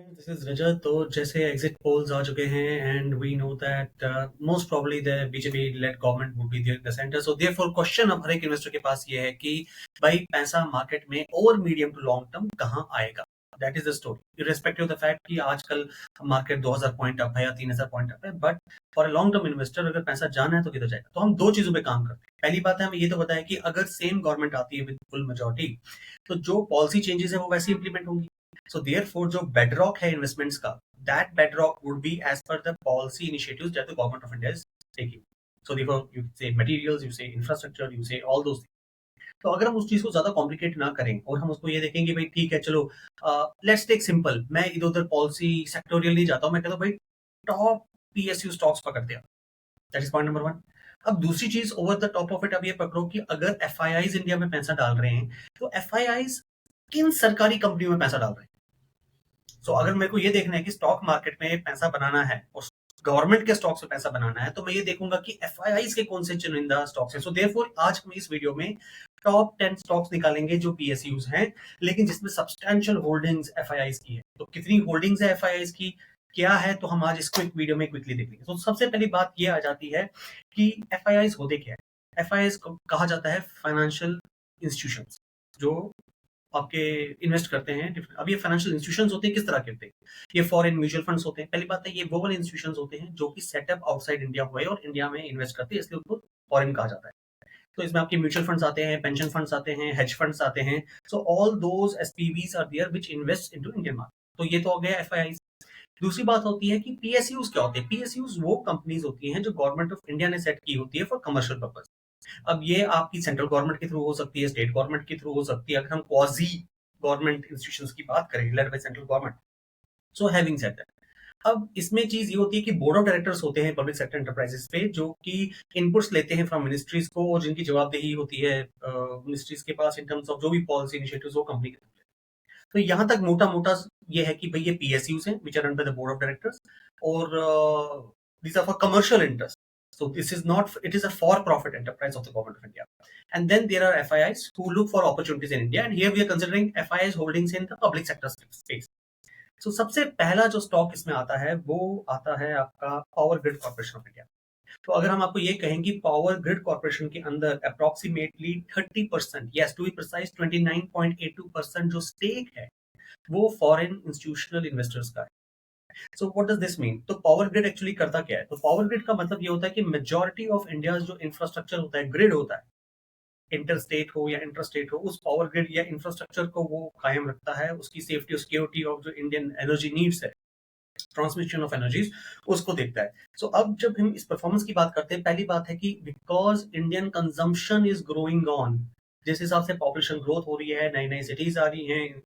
Friends, this is रजत। तो जैसे exit polls आ चुके हैं and we know that most probably the BJP led government would be the centre. So therefore question अब हर एक इन्वेस्टर के पास ये है कि भाई पैसा मार्केट में over medium to long term कहाँ आएगा। That is the story irrespective of the fact कि आजकल मार्केट 2000 पॉइंट अप है या 3000 पॉइंट अप है, but for a long term investor अगर पैसा जाना है तो किधर जाएगा। तो हम दो चीजों पे काम करते हैं। पहली बात है, हमें ये तो पता है कि अगर सेम गवर्नमेंट आती है विद फुल मेजोरिटी तो जो पॉलिसी चेंजेस है वो वैसे इंप्लीमेंट होंगी। So therefore, जो bedrock है investments का, that bedrock would be as per the policy initiatives that the government of India is taking. So therefore, you say materials, you say infrastructure, you say all those things. तो अगर हम उस चीज को ज्यादा complicate ना करें और हम उसको ये देखें कि भाई ठीक है चलो, लेट्स टेक सिंपल, मैं इधर उधर पॉलिसी सेक्टोरियल नहीं जाता हूँ, मैं कहता हूँ भाई टॉप पीएसयू स्टॉक्स पकड़ दिया। That is point number one. अब दूसरी चीज over the top of it, अब ये पकड़ो कि अगर एफआईआईज इंडिया में पैसा डाल रहे हैं तो एफआईआईज किन सरकारी कंपनियों में पैसा डाल रहे हैं। सो अगर मेरे को ये देखना है कि स्टॉक मार्केट में पैसा बनाना है और गवर्नमेंट के स्टॉक्स में पैसा बनाना है, तो मैं ये देखूंगा कि एफआईआईज के कौन से चुनिंदा स्टॉक्स हैं। सो देयरफॉर आज हम इस वीडियो में टॉप 10 स्टॉक्स निकालेंगे जो पीएसयूज हैं, लेकिन जिसमें सब्सटैंशियल होल्डिंग्स एफआईआईज की है। तो कितनी होल्डिंग्स है एफआईआईज की, क्या है, तो हम आज इसको एक वीडियो में क्विकली देख लेंगे। तो सबसे पहली बात ये आ जाती है कि एफआईआईज होते क्या है। एफआईआईज को कहा जाता है फाइनेंशियल इंस्टीट्यूशंस, जो आपके इन्वेस्ट करते हैं। अब ये फाइनेंशियल इंस्टीट्यूशंस होते हैं, किस तरह के होते हैं, ये फॉरेन म्यूचुअल फंड्स होते हैं। पहली बात है, ये वो वाले इंस्टीट्यूशंस होते हैं जो कि सेटअप आउटसाइड इंडिया हुए और इंडिया में इन्वेस्ट करते हैं, इसलिए उनको फॉरेन कहा जाता है। तो इसमें आपके म्यूचुअल फंड्स आते हैं, पेंशन फंड्स आते हैं, हेज फंड्स आते हैं। So all those SPVs are there which invest into Indian market. तो ये तो हो गया एफआईआई। दूसरी बात होती है कि पीएसयूज क्या होते हैं। पीएसयूज वो कंपनीज होती हैं जो गवर्नमेंट ऑफ इंडिया ने सेट की होती है फॉर कमर्शियल पर्पज। अब ये आपकी सेंट्रल गवर्नमेंट के थ्रू हो सकती है, स्टेट गवर्नमेंट के थ्रू हो सकती है, अगर हम क्वाजी गवर्नमेंट इंस्टीट्यूशंस की बात करें led by central government. So having said that, अब इसमें चीज ये होती है कि बोर्ड ऑफ डायरेक्टर्स होते हैं पब्लिक सेक्टर एंटरप्राइजेस पे, जो कि इनपुट्स लेते हैं फ्रॉम मिनिस्ट्रीज को और जिनकी जवाबदेही होती है मिनिस्ट्रीज के पास इन टर्म्स ऑफ जो भी पॉलिसी इनिशिएटिव्स वो कंपनी के थ्रू लेते हैं। तो यहाँ तक मोटा मोटा ये है कि भाई ये पीएसयूज हैं which are run by the board of directors, और these are for commercial interest. So this is not, it is a for-profit enterprise of the government of India. And then there are FIIs who look for opportunities in India, and here we are considering FIIs holdings in the public sector space. So सबसे पहला जो stock इसमें आता है वो आता है आपका power grid corporation of India. तो अगर हम आपको ये कहें कि पावर ग्रिड कॉर्पोरेशन के अंदर approximately 30%, yes to be precise 29.82% जो स्टेक है वो फॉरेन इंस्टीट्यूशनल इन्वेस्टर्स का है। So what does this mean? तो पावर ग्रिड एक्चुअली करता क्या है? तो पावर ग्रिड का मतलब ये होता है कि मेजॉरिटी ऑफ इंडिया जो इंफ्रास्ट्रक्चर होता है, ग्रिड होता है, इंटर स्टेट हो या इंटर स्टेट हो, उस पावर ग्रिड या इंफ्रास्ट्रक्चर को वो कायम रखता है। उसकी सेफ्टी और सिक्योरिटी ऑफ जो इंडियन एनर्जी नीड्स है, ट्रांसमिशन ऑफ एनर्जीज, उसको देखता है। सो अब जब हम इस परफॉर्मेंस की बात करते हैं, पहली बात है कि because Indian consumption is growing on, जिस हिसाब से पॉपुलेशन ग्रोथ हो रही है, नई नई सिटीज आ रही हैं,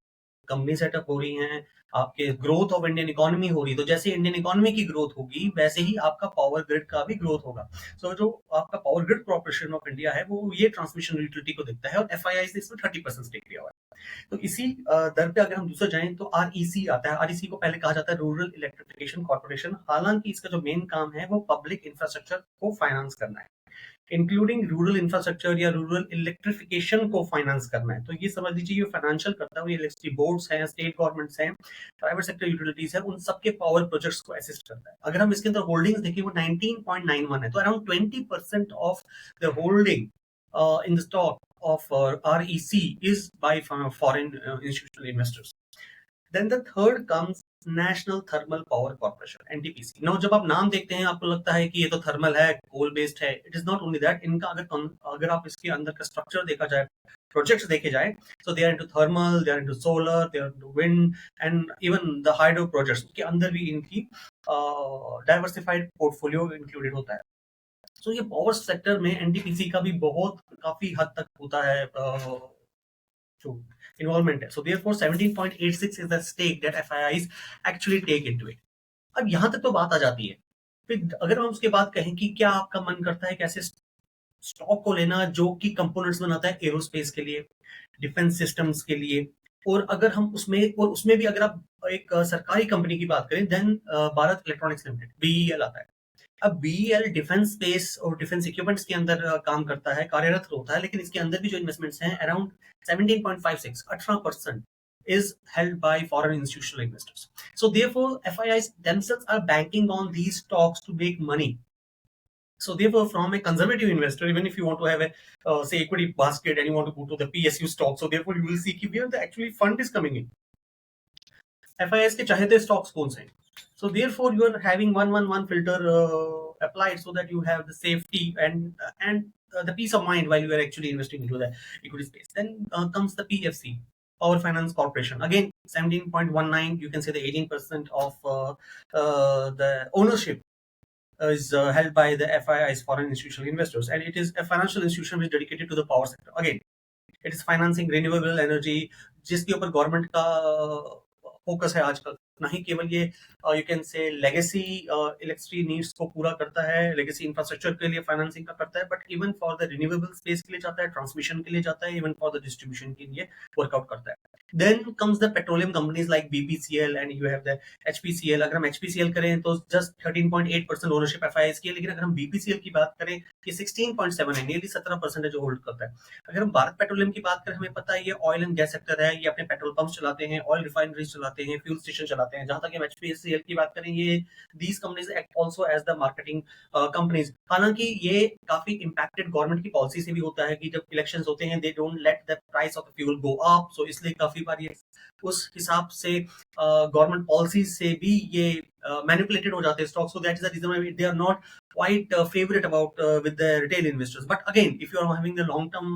कंपनी सेटअप हो रही हैं, आपके ग्रोथ ऑफ इंडियन इकोनॉमी हो रही है, तो जैसे इंडियन इकोनॉमी की ग्रोथ होगी वैसे ही आपका पावर ग्रिड का भी ग्रोथ होगा। सो जो आपका power grid corporation of India है वो ये ट्रांसमिशन यूटिलिटी को देखता है, और एफआईआई ने इसमें 30% स्टेक लिया हुआ है। तो इसी दर पे अगर हम दूसरा जाएं तो आरईसी आता है। आरईसी को पहले कहा जाता है रूरल इलेक्ट्रिफिकेशन कॉर्पोरेशन। हालांकि इसका जो मेन काम है वो पब्लिक इंफ्रास्ट्रक्चर को फाइनेंस करना है, इंक्लूडिंग रूरल इंफ्रास्ट्रक्चर या रूरल इलेक्ट्रिफिकेशन को फाइनेंस करना है। तो ये समझ लीजिए ये फाइनेंशियल करता है, ये इलेक्ट्रिसिटी बोर्ड्स हैं, स्टेट गवर्नमेंट्स हैं, प्राइवेट सेक्टर यूटिलिटीज हैं, उन सबके पावर प्रोजेक्ट्स को असिस्ट करता है। अगर हम इसके अंदर होल्डिंग्स देखें वो 19.91 है, तो around 20% of the holding in the stock of REC is by foreign institutional investors. Then the third comes national thermal power corporation, NTPC. Now जब आप नाम देखते हैं आपको लगता है कि ये तो थर्मल है, कोल बेस्ड है। It is not only that, इनका अगर आप इसके अंदर का स्ट्रक्चर देखा जाए, प्रोजेक्ट्स देखे जाए, तो they are into thermal, they are into solar, they are into wind and even the hydro projects के अंदर भी इनकी डाइवर्सिफाइड पोर्टफोलियो इंक्लूडेड होता है। तो ये पावर सेक्टर में एनटीपीसी का भी बहुत काफी हद तक होता है जो इन्वॉल्वमेंट है। So therefore 17.86 is the stake that FIIs actually take into it. अब यहां तक तो बात आ जाती है। फिर अगर हम उसके बाद कहें कि क्या आपका मन करता है कैसे स्टॉक को लेना जो कि कंपोनेंट्स बनाता है एरोस्पेस के लिए, डिफेंस सिस्टम्स के लिए, और अगर हम उसमें भी अगर आप एक सरकारी कंपनी की बात करें, then Bharat electronics limited, BEL आता है। अब बीईएल डिफेंस स्पेस और डिफेंस इक्विपमेंट्स के अंदर काम करता है, कार्यरत होता है, लेकिन इसके अंदर भी जो इन्वेस्टमेंट्स हैं around 17.56, 18%, is held by foreign institutional investors. So therefore, FIIs themselves are banking on these stocks to make money. So therefore, from a conservative investor, even if you want to have a say equity basket and you want to go to the PSU stock, so therefore you will see where the actually fund is coming in. FIS के चाहते stocks कौन से? So therefore you are having one filter applied so that you have the safety and the peace of mind while you are actually investing into the equity space. Then comes the PFC, Power Finance Corporation. Again, 17.19. You can say the 18% of the ownership is held by the FIIs, foreign institutional investors, and it is a financial institution which is dedicated to the power sector. Again, it is financing renewable energy, जिसके ऊपर government का focus है आजकल. ना ही केवल ये you can say legacy electricity needs को पूरा करता है, लेगेसी इंफ्रास्ट्रक्चर के लिए फाइनेंसिंग का करता है, but even for the renewable space के लिए जाता है, ट्रांसमिशन के लिए जाता है, इवन फॉर द डिस्ट्रीब्यूशन के लिए वर्कआउट करता है. Then comes the petroleum companies like BPCL and you have the HPCL. अगर हम HPCL करें तो जस्ट 13.8% ओनरशिप FIIs की है, लेकिन अगर हम BPCL की बात करें ये 16.7 है, नियरली 17% जो होल्ड करता है. अगर हम भारत पेट्रोलियम की बात करें, हमें पता है ये ऑयल एंड गैस सेक्टर है, ये अपने पेट्रोल पंप चलाते हैं, ऑयल रिफाइनरीज चलाते हैं, फ्यूल स्टेशन चलाते हैं. जहां तक हम HPCL की बात करें, ये these companies act also as the marketing companies. हालांकि ये काफी इंपैक्टेड गवर्नमेंट की पॉलिसी से भी होता है कि जब इलेक्शंस होते हैं they don't let the price of the fuel go up, so इसलिए काफी बार ये उस हिसाब से गवर्नमेंट पॉलिसी से भी ये मैनिपुलेटेड हो जाते हैं stock. So that is the reason why they are not quite favorite about with the retail investors. But again, if you are having the long term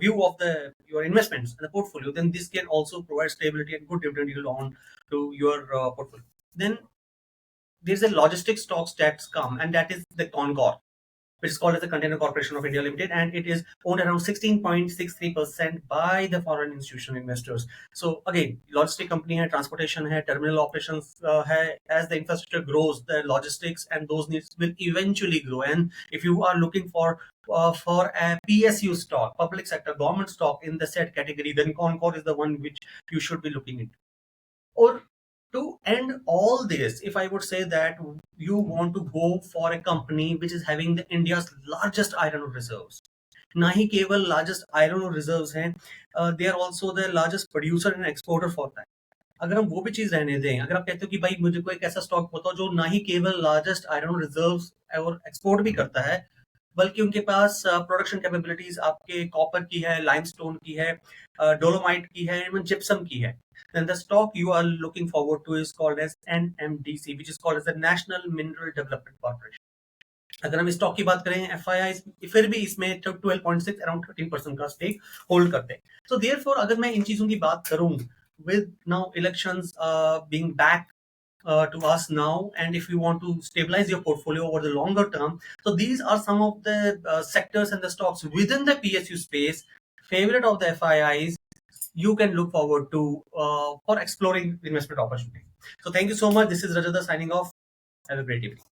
view of the your investments and the portfolio, then this can also provide stability and good dividend yield on to your portfolio. Then there's a logistics stocks that's come, and that is the Concor, which is called as the Container Corporation of India Limited, and it is owned around 16.63% by the foreign institutional investors. So again, logistic company hai, transportation hai, terminal operations hai. As the infrastructure grows, the logistics and those needs will eventually grow. And if you are looking for a PSU stock, public sector government stock in the said category, then Concor is the one which you should be looking into. Or to end all this, if I would say that you want to go for a company which is having the India's largest iron ore reserves, ना ही केवल largest iron ore reserves हैं, they are also the largest producer and exporter for that. अगर हम वो भी चीज रहने दें, अगर आप कहते हो कि भाई मुझे कोई एक ऐसा स्टॉक बताओ जो ना ही केवल लार्जेस्ट आयरन ore रिजर्व्स और एक्सपोर्ट भी करता है, बल्कि उनके पास प्रोडक्शन कैपेबिलिटीज आपके कॉपर की है, लाइमस्टोन की है, डोलोमाइट की है, इवन जिप्सम की है, then the stock you are looking forward to is called as NMDC, which is called as the National Mineral Development Corporation. अगर हम स्टॉक की बात करें, FII फिर भी इसमें 12.6 अराउंड 13% का स्टेक होल्ड करते हैं. सो देयरफॉर अगर मैं इन चीजों की बात करूं, with now elections being back to us now, and if you want to stabilize your portfolio over the longer term, so these are some of the sectors and the stocks within the PSU space, favorite of the FIIs, you can look forward to for exploring investment opportunity. So thank you so much. This is Rajat signing off. Have a great evening.